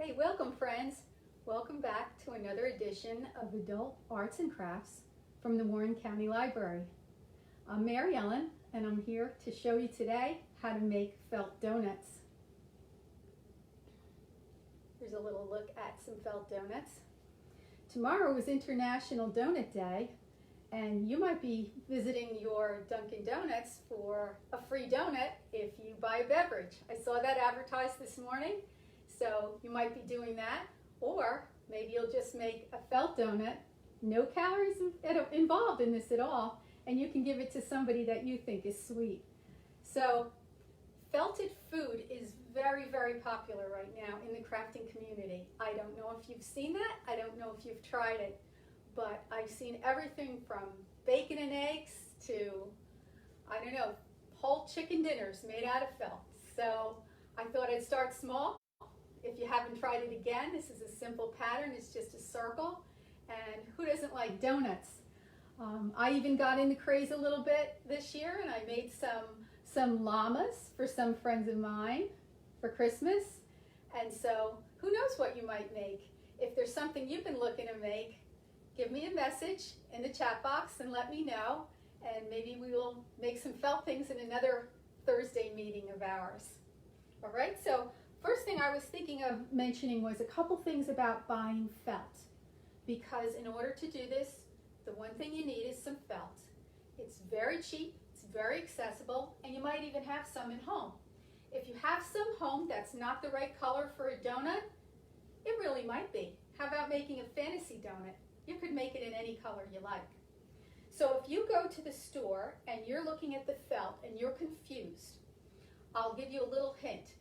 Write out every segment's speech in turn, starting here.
Hey, welcome friends. Welcome back to another edition of Adult Arts and Crafts from the Warren County Library. I'm Mary Ellen and I'm here to show you today how to make felt donuts. Here's a little look at some felt donuts. Tomorrow is International Donut Day and you might be visiting your Dunkin' Donuts for a free donut if you buy a beverage. I saw that advertised this morning. So you might be doing that, or maybe you'll just make a felt donut, no calories involved in this at all, and you can give it to somebody that you think is sweet. So felted food is very, very popular right now in the crafting community. I don't know if you've seen that, I don't know if you've tried it, but I've seen everything from bacon and eggs to, I don't know, whole chicken dinners made out of felt. So I thought I'd start small. If you haven't tried it again, this is a simple pattern. It's just a circle. And who doesn't like donuts? I even got in the craze a little bit this year and I made some llamas for some friends of mine for Christmas. And so who knows what you might make. If there's something you've been looking to make, give me a message in the chat box and let me know. And maybe we will make some felt things in another Thursday meeting of ours. All right, so first thing I was thinking of mentioning was a couple things about buying felt, because in order to do this, the one thing you need is some felt. It's very cheap, it's very accessible, and you might even have some at home. If you have some home that's not the right color for a donut, it really might be. How about making a fantasy donut? You could make it in any color you like. So if you go to the store and you're looking at the felt and you're confused, I'll give you a little hint.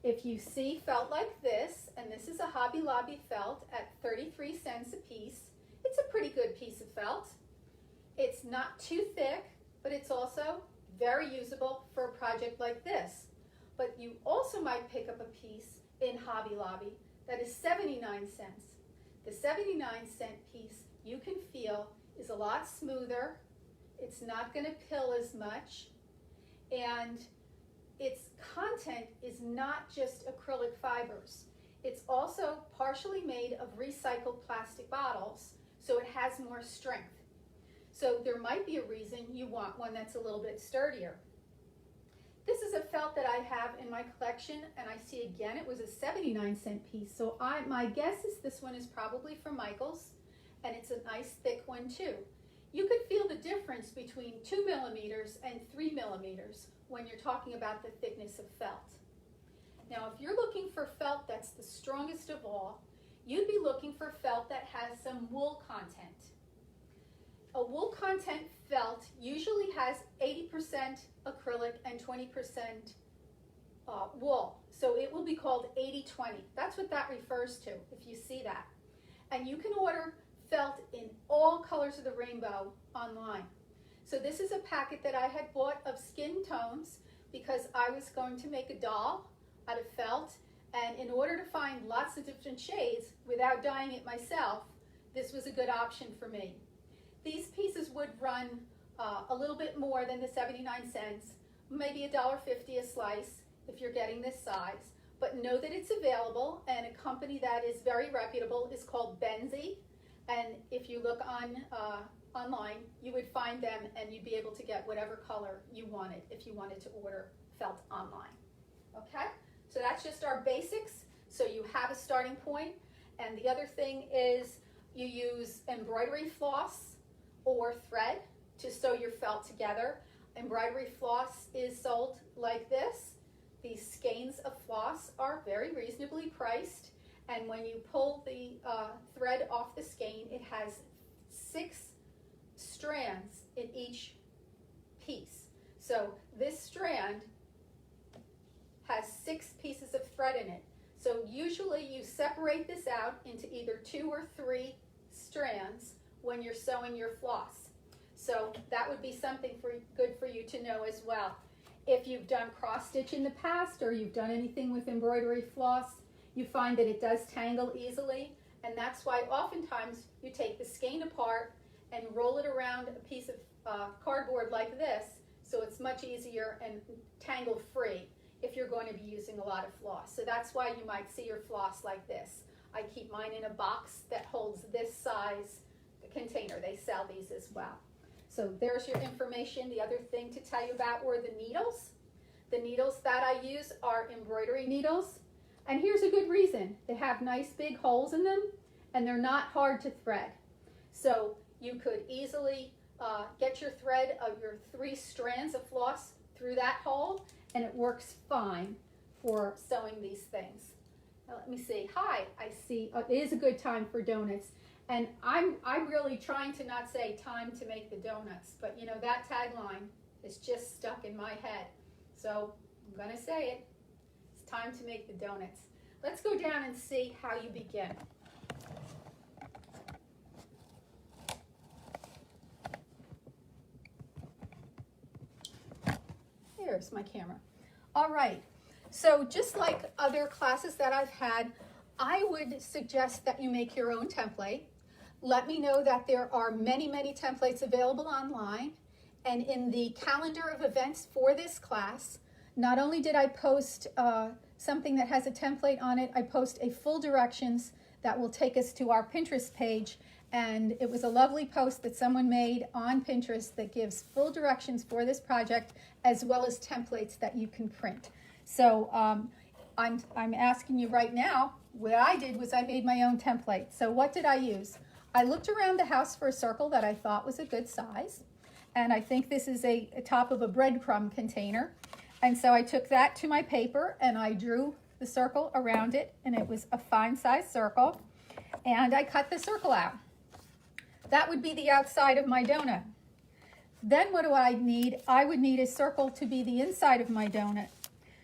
If you see felt like this, and this is a Hobby Lobby felt at 33 cents a piece, it's a pretty good piece of felt. It's not too thick, but it's also very usable for a project like this. But you also might pick up a piece in Hobby Lobby that is 79 cents. The 79-cent piece you can feel is a lot smoother, it's not going to pill as much, and its content is not just acrylic fibers. It's also partially made of recycled plastic bottles, so it has more strength. So there might be a reason you want one that's a little bit sturdier. This is a felt that I have in my collection, and I see again it was a 79-cent piece. So my guess is this one is probably from Michael's, and it's a nice thick one too. You could feel the difference between 2 millimeters and 3 millimeters when you're talking about the thickness of felt. Now, if you're looking for felt that's the strongest of all, you'd be looking for felt that has some wool content. A wool content felt usually has 80% acrylic and 20% wool. So it will be called 80-20. That's what that refers to, if you see that. And you can order felt in all colors of the rainbow online. So this is a packet that I had bought of skin tones because I was going to make a doll out of felt, and in order to find lots of different shades without dyeing it myself, this was a good option for me. These pieces would run a little bit more than the 79 cents, maybe $1.50 a slice if you're getting this size, but know that it's available, and a company that is very reputable is called Benzie, and if you look online, you would find them and you'd be able to get whatever color you wanted if you wanted to order felt online. Okay, so that's just our basics. So you have a starting point, and the other thing is you use embroidery floss or thread to sew your felt together. Embroidery floss is sold like this. These skeins of floss are very reasonably priced, and when you pull the thread off the skein, it has 6 strands in each piece. So this strand has 6 pieces of thread in it. So usually you separate this out into either 2 or 3 strands when you're sewing your floss. So that would be something good for you to know as well. If you've done cross stitch in the past or you've done anything with embroidery floss, you find that it does tangle easily, and that's why oftentimes you take the skein apart and roll it around a piece of cardboard like this, so it's much easier and tangle free. if you're going to be using a lot of floss. So that's why you might see your floss like this. I keep mine in a box that holds this size container. They sell these as well. So there's your information. The other thing to tell you about were the needles. The needles that I use are embroidery needles. And here's a good reason. They have nice big holes in them and they're not hard to thread. So you could easily get your thread of your 3 strands of floss through that hole, and it works fine for sewing these things. Now let me see. Hi, I see. It is a good time for donuts. And I'm really trying to not say time to make the donuts, but you know, that tagline is just stuck in my head. So I'm gonna say it. It's time to make the donuts. Let's go down and see how you begin. Here's my camera. All right, so just like other classes that I've had, I would suggest that you make your own template. Let me know that there are many, many templates available online. And in the calendar of events for this class, not only did I post something that has a template on it, I post a full directions that will take us to our Pinterest page. And it was a lovely post that someone made on Pinterest that gives full directions for this project, as well as templates that you can print. So I'm asking you right now, what I did was I made my own template. So what did I use? I looked around the house for a circle that I thought was a good size. And I think this is a top of a breadcrumb container. And so I took that to my paper and I drew the circle around it, and it was a fine size circle. And I cut the circle out. That would be the outside of my donut. Then what do I need? I would need a circle to be the inside of my donut.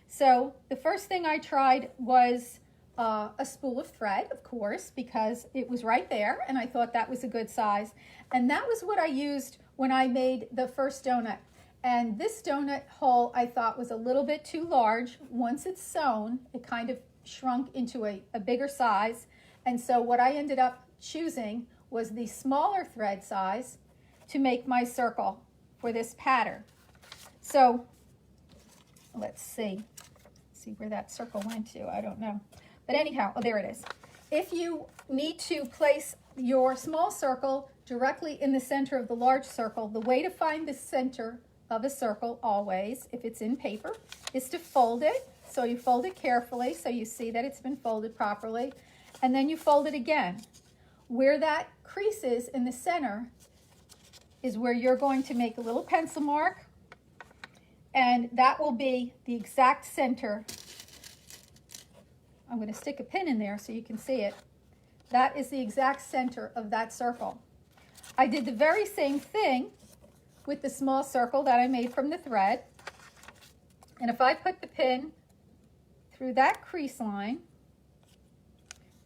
So the first thing I tried was a spool of thread, of course, because it was right there and I thought that was a good size. And that was what I used when I made the first donut. And this donut hole I thought was a little bit too large. Once it's sewn, it kind of shrunk into a bigger size. And so what I ended up choosing was the smaller thread size to make my circle for this pattern. So let's see where that circle went to. I don't know. But anyhow, oh, there it is. If you need to place your small circle directly in the center of the large circle, the way to find the center of a circle always, if it's in paper, is to fold it. So you fold it carefully so you see that it's been folded properly, and then you fold it again. Where that crease is in the center is where you're going to make a little pencil mark, and that will be the exact center. I'm going to stick a pin in there so you can see it. That is the exact center of that circle. I did the very same thing with the small circle that I made from the thread. And if I put the pin through that crease line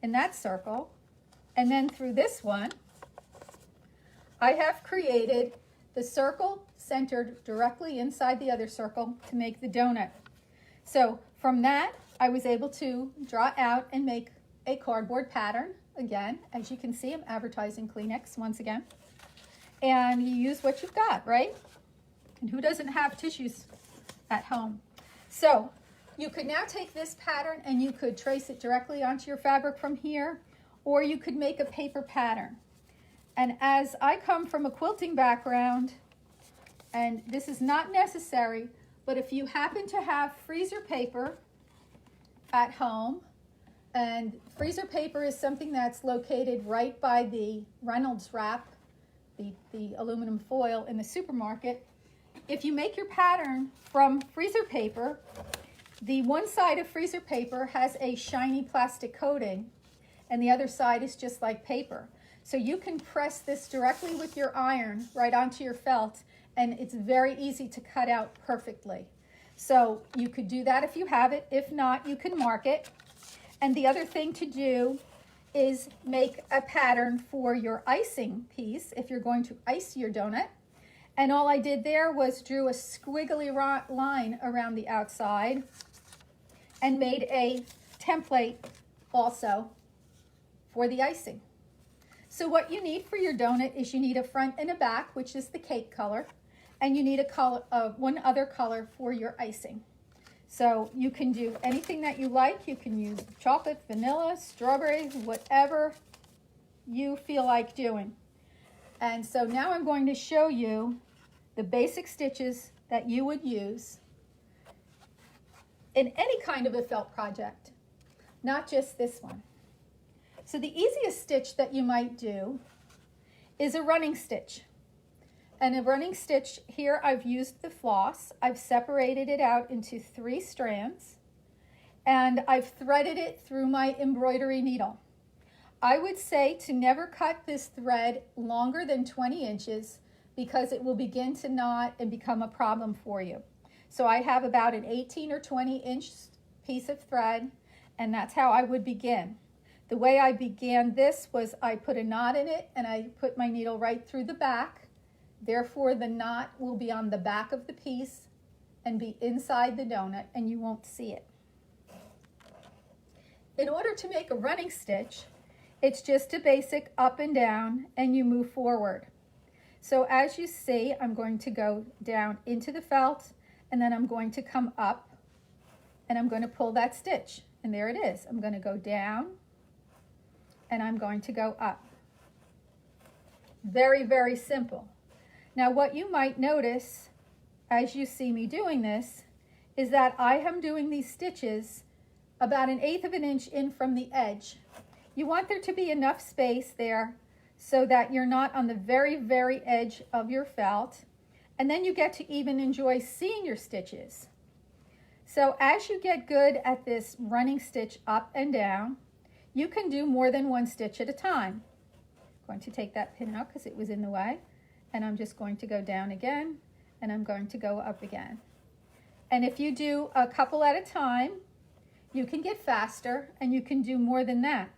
in that circle, and then through this one, I have created the circle centered directly inside the other circle to make the donut. So from that, I was able to draw out and make a cardboard pattern. Again, as you can see, I'm advertising Kleenex once again. And you use what you've got, right? And who doesn't have tissues at home? So you could now take this pattern and you could trace it directly onto your fabric from here, or you could make a paper pattern. And as I come from a quilting background, and this is not necessary, but if you happen to have freezer paper at home, and freezer paper is something that's located right by the Reynolds wrap, the aluminum foil in the supermarket. If you make your pattern from freezer paper, the one side of freezer paper has a shiny plastic coating, and the other side is just like paper. So you can press this directly with your iron right onto your felt, and it's very easy to cut out perfectly. So you could do that if you have it. If not, you can mark it. And the other thing to do is make a pattern for your icing piece if you're going to ice your donut. And all I did there was drew a squiggly line around the outside and made a template also for the icing. So what you need for your donut is you need a front and a back, which is the cake color, and you need a color, one other color for your icing. So you can do anything that you like. You can use chocolate, vanilla, strawberries, whatever you feel like doing. And so now I'm going to show you the basic stitches that you would use in any kind of a felt project, not just this one. So the easiest stitch that you might do is a running stitch. And a running stitch, here I've used the floss. I've separated it out into 3 strands, and I've threaded it through my embroidery needle. I would say to never cut this thread longer than 20 inches because it will begin to knot and become a problem for you. So I have about an 18 or 20 inch piece of thread, and that's how I would begin. The way I began this was I put a knot in it and I put my needle right through the back. Therefore, the knot will be on the back of the piece and be inside the donut, and you won't see it. In order to make a running stitch, it's just a basic up and down, and you move forward. So as you see, I'm going to go down into the felt, and then I'm going to come up, and I'm going to pull that stitch. And there it is. I'm going to go down, and I'm going to go up. Very, very simple. Now what you might notice as you see me doing this is that I am doing these stitches about 1/8 of an inch in from the edge. You want there to be enough space there so that you're not on the very, very edge of your felt, and then you get to even enjoy seeing your stitches. So as you get good at this running stitch up and down, you can do more than 1 stitch at a time. I'm going to take that pin out because it was in the way, and I'm just going to go down again, and I'm going to go up again. And if you do a couple at a time, you can get faster and you can do more than that.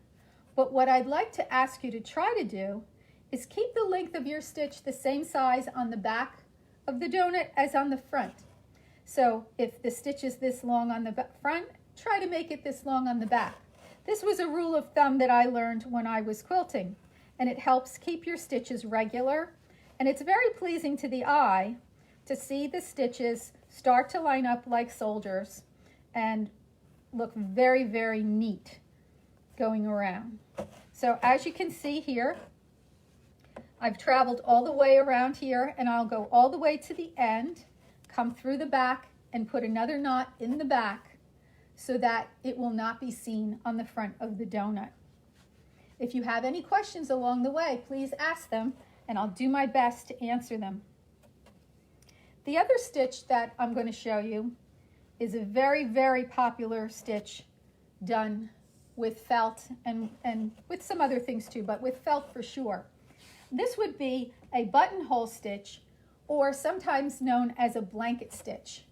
But what I'd like to ask you to try to do is keep the length of your stitch the same size on the back of the donut as on the front. So if the stitch is this long on the front, try to make it this long on the back. This was a rule of thumb that I learned when I was quilting, and it helps keep your stitches regular. And it's very pleasing to the eye to see the stitches start to line up like soldiers and look very, very neat going around. So as you can see here, I've traveled all the way around here, and I'll go all the way to the end, come through the back, and put another knot in the back so that it will not be seen on the front of the donut. If you have any questions along the way, please ask them, and I'll do my best to answer them. The other stitch that I'm going to show you is a very, very popular stitch done with felt and with some other things too, but with felt for sure. This would be a buttonhole stitch, or sometimes known as a blanket stitch.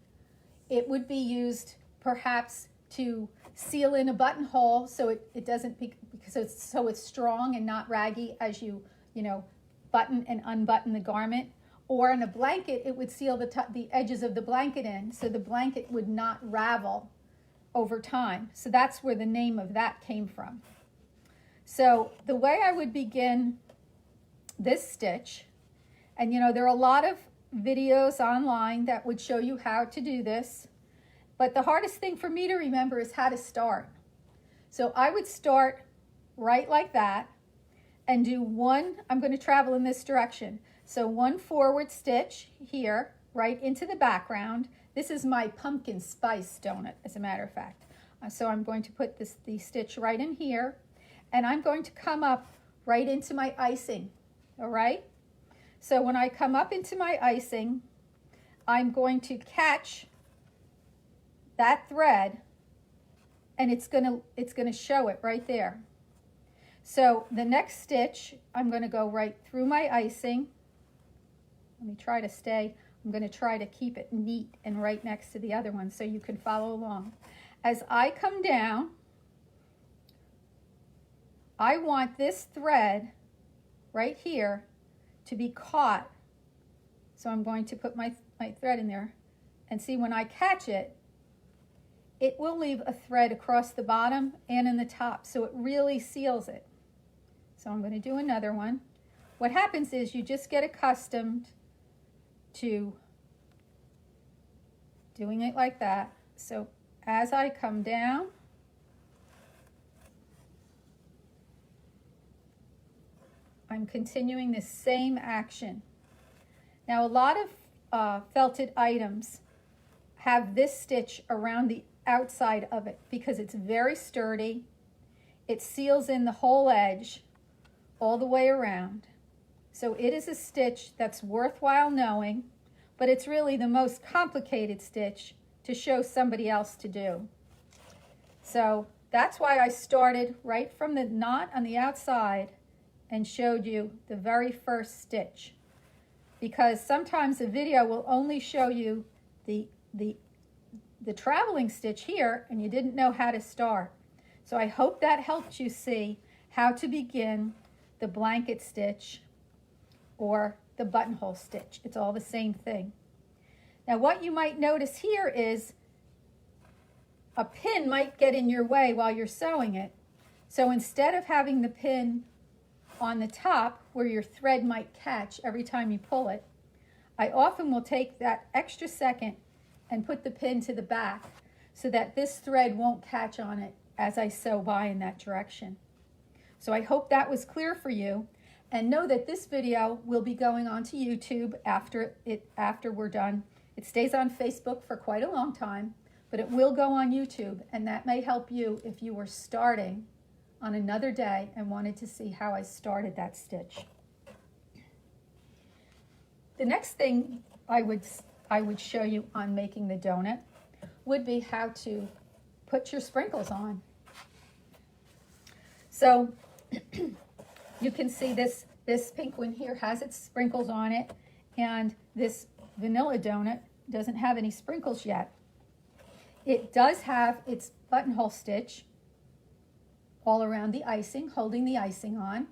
It would be used perhaps to seal in a buttonhole so it doesn't, because it's strong and not raggy as you button and unbutton the garment. Or in a blanket, it would seal the edges of the blanket in so the blanket would not ravel over time. So that's where the name of that came from. So the way I would begin this stitch, and there are a lot of videos online that would show you how to do this, but the hardest thing for me to remember is how to start. So I would start right like that and do one, I'm going to travel in this direction. So 1 forward stitch here, right into the background. This is my pumpkin spice donut, as a matter of fact. So I'm going to put the stitch right in here, and I'm going to come up right into my icing, all right? So when I come up into my icing, I'm going to catch that thread, and it's gonna show it right there. So the next stitch, I'm going to go right through my icing. Let me try to I'm going to try to keep it neat and right next to the other one so you can follow along. As I come down, I want this thread right here to be caught. So I'm going to put my thread in there, and see, when I catch it, it will leave a thread across the bottom and in the top, so it really seals it. So I'm going to do another one. What happens is you just get accustomed to doing it like that. So as I come down, I'm continuing the same action. Now a lot of felted items have this stitch around the outside of it because it's very sturdy. It seals in the whole edge all the way around. So it is a stitch that's worthwhile knowing, but it's really the most complicated stitch to show somebody else to do. So that's why I started right from the knot on the outside and showed you the very first stitch, because sometimes the video will only show you the traveling stitch here and you didn't know how to start. So I hope that helped you see how to begin the blanket stitch or the buttonhole stitch. It's all the same thing. Now what you might notice here is a pin might get in your way while you're sewing it. So instead of having the pin on the top where your thread might catch every time you pull it, I often will take that extra second and put the pin to the back so that this thread won't catch on it as I sew by in that direction. So I hope that was clear for you, and know that this video will be going onto YouTube after we're done. It stays on Facebook for quite a long time, but it will go on YouTube, and that may help you if you were starting on another day and wanted to see how I started that stitch. The next thing I would show you on making the donut would be how to put your sprinkles on. So you can see this pink one here has its sprinkles on it, and this vanilla donut doesn't have any sprinkles yet. It does have its buttonhole stitch all around the icing, holding the icing on.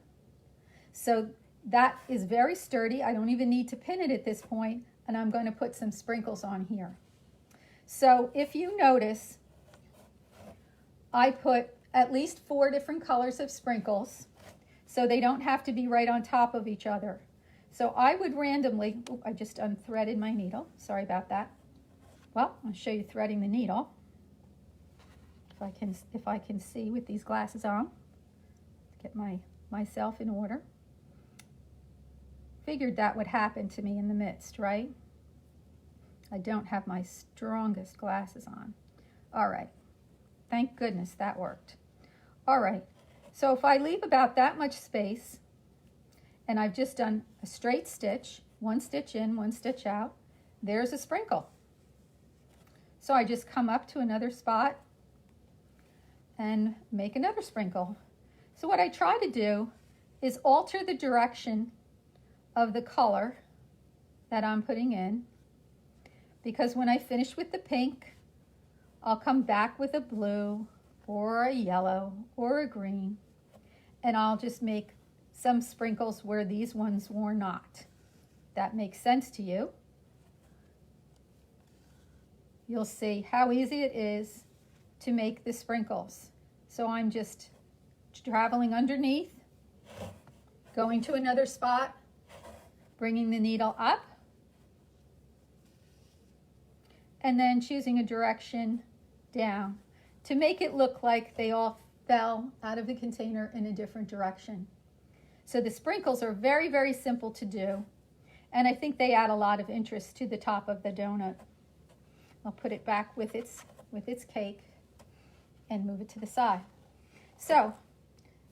So that is very sturdy. I don't even need to pin it at this point, and I'm going to put some sprinkles on here. So if you notice, I put at least 4 different colors of sprinkles, so they don't have to be right on top of each other. So I would randomly, I just unthreaded my needle, sorry about that. Well, I'll show you threading the needle. If I can see with these glasses on, get myself in order. Figured that would happen to me in the midst, right? I don't have my strongest glasses on. All right, thank goodness that worked. All right, so if I leave about that much space, and I've just done a straight stitch, 1 stitch in, 1 stitch out, there's a sprinkle. So I just come up to another spot and make another sprinkle. So what I try to do is alter the direction of the color that I'm putting in, because when I finish with the pink, I'll come back with a blue or a yellow or a green, and I'll just make some sprinkles where these ones were not. That makes sense to you. You'll see how easy it is to make the sprinkles. So I'm just traveling underneath, going to another spot, bringing the needle up, and then choosing a direction down to make it look like they all fell out of the container in a different direction. So the sprinkles are very, very simple to do, and I think they add a lot of interest to the top of the donut. I'll put it back with its cake and move it to the side. So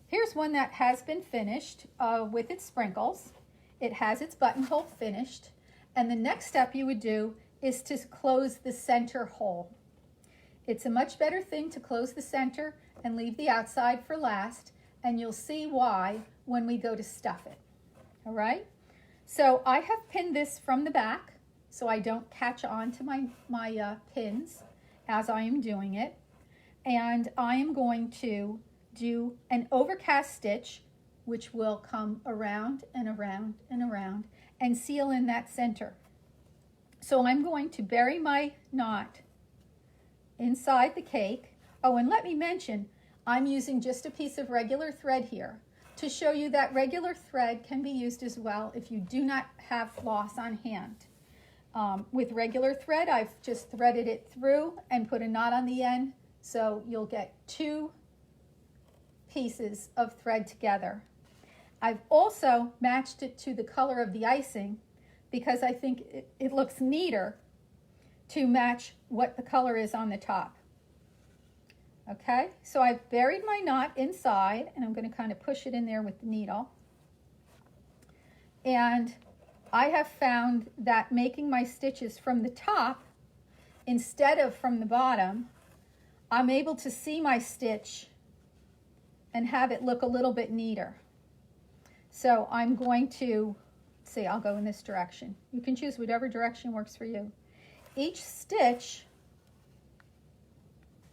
here's one that has been finished with its sprinkles. It has its buttonhole finished, and the next step you would do is to close the center hole. It's a much better thing to close the center and leave the outside for last, and you'll see why when we go to stuff it. All right? So I have pinned this from the back so I don't catch on to my pins as I am doing it. And I am going to do an overcast stitch, which will come around and around and around and seal in that center. So I'm going to bury my knot inside the cake. Oh, and let me mention, I'm using just a piece of regular thread here to show you that regular thread can be used as well if you do not have floss on hand. With regular thread, I've just threaded it through and put a knot on the end, so you'll get 2 pieces of thread together. I've also matched it to the color of the icing because I think it looks neater to match what the color is on the top. Okay, so I've buried my knot inside, and I'm going to kind of push it in there with the needle. And I have found that making my stitches from the top instead of from the bottom, I'm able to see my stitch and have it look a little bit neater. So I'm going to, see, I'll go in this direction. You can choose whatever direction works for you. Each stitch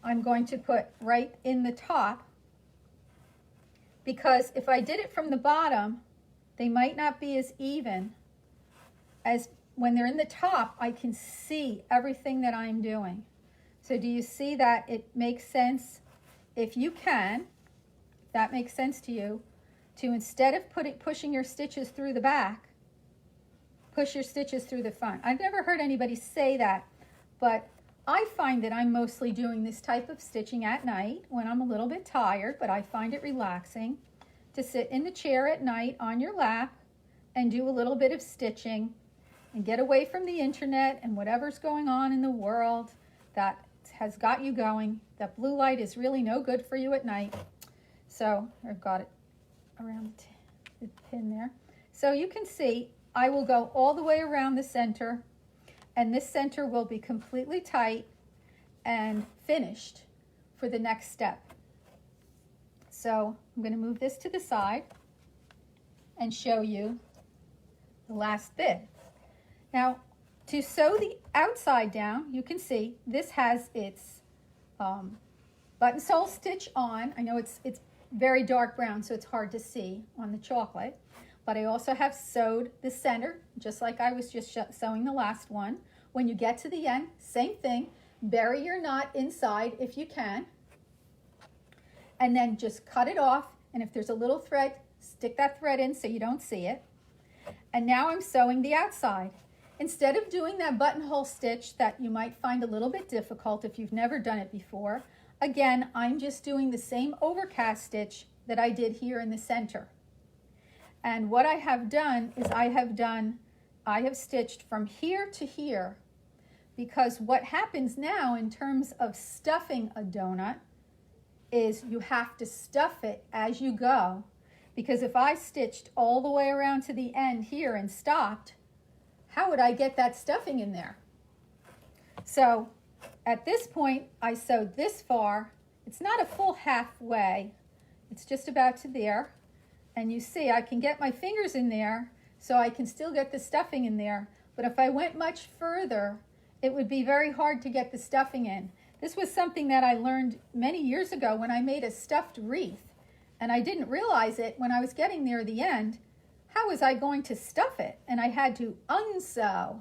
I'm going to put right in the top, because if I did it from the bottom, they might not be as even as when they're in the top. I can see everything that I'm doing. So do you see that it makes sense? If you can, if that makes sense to you, to instead of pushing your stitches through the back, push your stitches through the front. I've never heard anybody say that, but I find that I'm mostly doing this type of stitching at night when I'm a little bit tired, but I find it relaxing to sit in the chair at night on your lap and do a little bit of stitching and get away from the internet and whatever's going on in the world that has got you going. That blue light is really no good for you at night. So I've got it around the pin there. So you can see I will go all the way around the center, and this center will be completely tight and finished for the next step. So I'm going to move this to the side and show you the last bit. Now, to sew the outside down, you can see this has its buttonhole stitch on. I know it's very dark brown, so it's hard to see on the chocolate. But I also have sewed the center, just like I was just sewing the last one. When you get to the end, same thing. Bury your knot inside if you can. And then just cut it off. And if there's a little thread, stick that thread in so you don't see it. And now I'm sewing the outside. Instead of doing that buttonhole stitch that you might find a little bit difficult if you've never done it before, again, I'm just doing the same overcast stitch that I did here in the center. And what I have done is I have stitched from here to here, because what happens now in terms of stuffing a donut is you have to stuff it as you go, because if I stitched all the way around to the end here and stopped, how would I get that stuffing in there? So at this point, I sewed this far. It's not a full halfway. It's just about to there. And you see, I can get my fingers in there, so I can still get the stuffing in there. But if I went much further, it would be very hard to get the stuffing in. This was something that I learned many years ago when I made a stuffed wreath. And I didn't realize it when I was getting near the end. How was I going to stuff it? And I had to unsew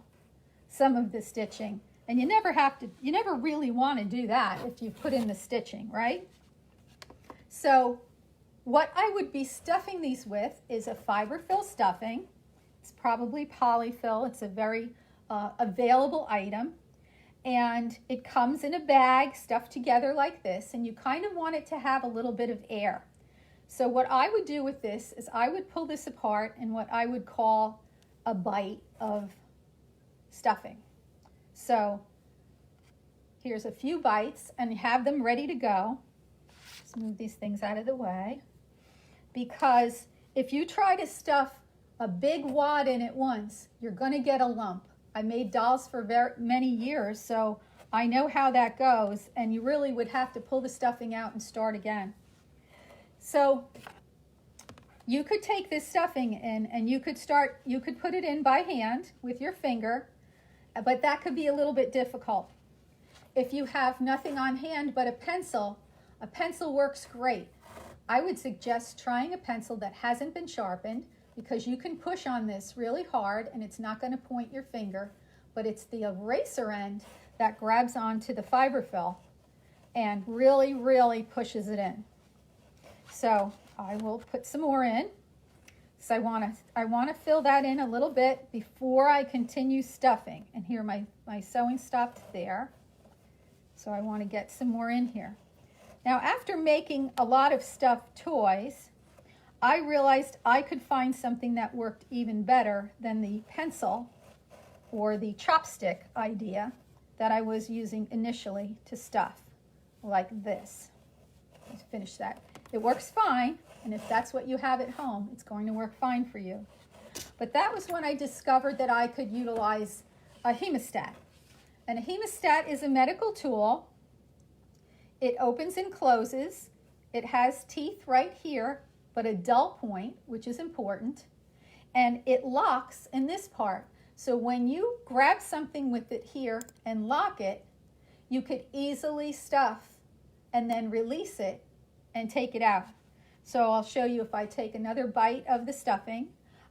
some of the stitching. And you never really want to do that if you put in the stitching, right? So what I would be stuffing these with is a fiber fill stuffing. It's probably polyfill. It's a very available item. And it comes in a bag stuffed together like this. And you kind of want it to have a little bit of air. So what I would do with this is I would pull this apart in what I would call a bite of stuffing. So here's a few bites and have them ready to go. Let's move these things out of the way. Because if you try to stuff a big wad in at once, you're going to get a lump. I made dolls for very many years, so I know how that goes, and you really would have to pull the stuffing out and start again. So you could take this stuffing in and you could put it in by hand with your finger, but that could be a little bit difficult. If you have nothing on hand but a pencil works great. I would suggest trying a pencil that hasn't been sharpened, because you can push on this really hard and it's not going to point your finger, but it's the eraser end that grabs onto the fiber fill and really, really pushes it in. So I will put some more in. because I want to fill that in a little bit before I continue stuffing. And here my sewing stopped there. So I want to get some more in here. Now, after making a lot of stuffed toys, I realized I could find something that worked even better than the pencil or the chopstick idea that I was using initially to stuff, like this. Let's finish that. It works fine, and if that's what you have at home, it's going to work fine for you. But that was when I discovered that I could utilize a hemostat. And a hemostat is a medical tool. It opens and closes. It has teeth right here, but a dull point, which is important. And it locks in this part. So when you grab something with it here and lock it, you could easily stuff and then release it and take it out. So I'll show you if I take another bite of the stuffing.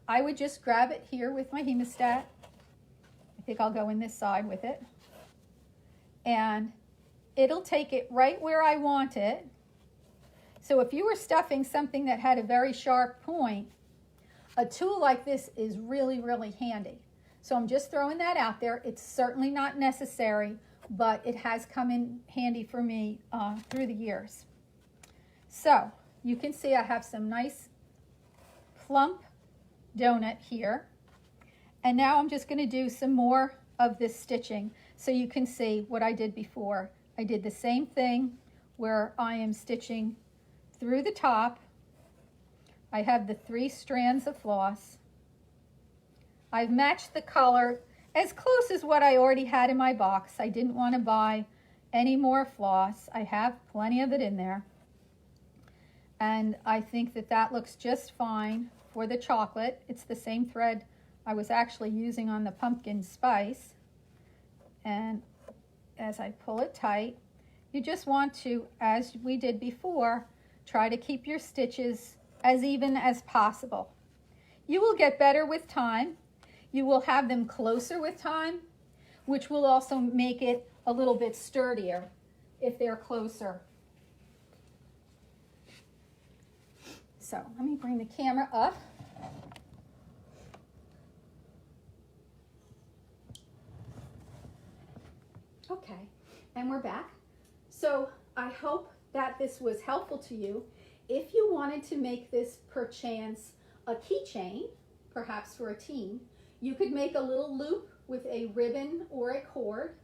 I would just grab it here with my hemostat. I think I'll go in this side with it. And it'll take it right where I want it. So if you were stuffing something that had a very sharp point, a tool like this is really, really handy. So I'm just throwing that out there. It's certainly not necessary, but it has come in handy for me through the years. So you can see I have some nice plump donut here. And now I'm just going to do some more of this stitching so you can see what I did before. I did the same thing where I am stitching through the top. I have the 3 strands of floss. I've matched the color as close as what I already had in my box. I didn't want to buy any more floss. I have plenty of it in there. And I think that that looks just fine for the chocolate. It's the same thread I was actually using on the pumpkin spice. And as I pull it tight, you just want to, as we did before, try to keep your stitches as even as possible. You will get better with time. You will have them closer with time, which will also make it a little bit sturdier if they're closer. So let me bring the camera up. Okay, and we're back. So I hope that this was helpful to you. If you wanted to make this perchance a keychain, perhaps for a teen, you could make a little loop with a ribbon or a cord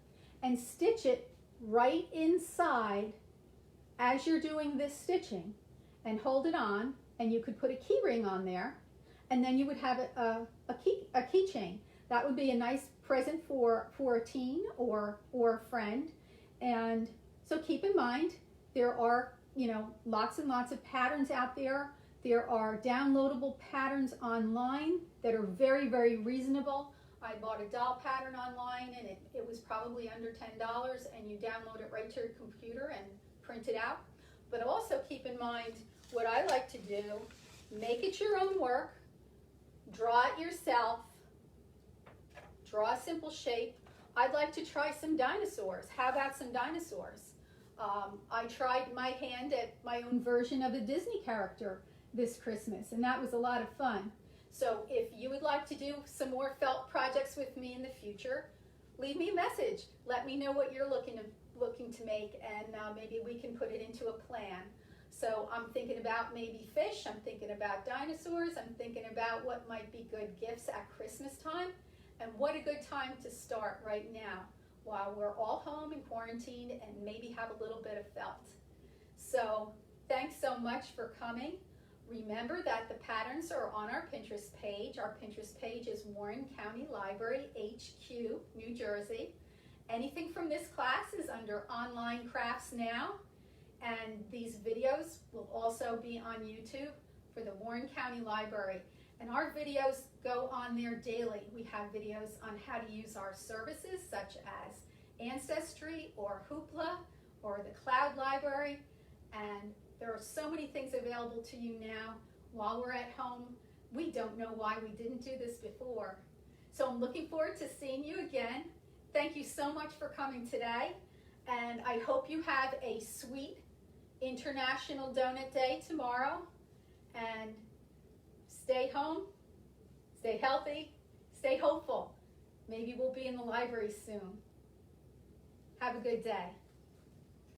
and stitch it right inside as you're doing this stitching and hold it on, and you could put a key ring on there, and then you would have a keychain. That would be a nice present for a teen or a friend. And so keep in mind, there are lots and lots of patterns out there. There are downloadable patterns online that are very, very reasonable. I bought a doll pattern online, and it was probably under $10, and you download it right to your computer and print it out. But also keep in mind what I like to do: make it your own work, draw it yourself, draw a simple shape. I'd like to try some dinosaurs. How about some dinosaurs? I tried my hand at my own version of a Disney character this Christmas, and that was a lot of fun. So if you would like to do some more felt projects with me in the future, leave me a message. Let me know what you're looking to make, and maybe we can put it into a plan. So I'm thinking about maybe fish, I'm thinking about dinosaurs, I'm thinking about what might be good gifts at Christmas time, and what a good time to start right now while we're all home and quarantined and maybe have a little bit of felt. So thanks so much for coming. Remember that the patterns are on our Pinterest page. Our Pinterest page is Warren County Library, HQ, New Jersey. Anything from this class is under Online Crafts Now, and these videos will also be on YouTube for the Warren County Library. And our videos go on there daily. We have videos on how to use our services such as Ancestry or Hoopla or the Cloud Library. And there are so many things available to you now while we're at home. We don't know why we didn't do this before. So I'm looking forward to seeing you again. Thank you so much for coming today. And I hope you have a sweet International Donut Day tomorrow. And stay home, stay healthy, stay hopeful. Maybe we'll be in the library soon. Have a good day.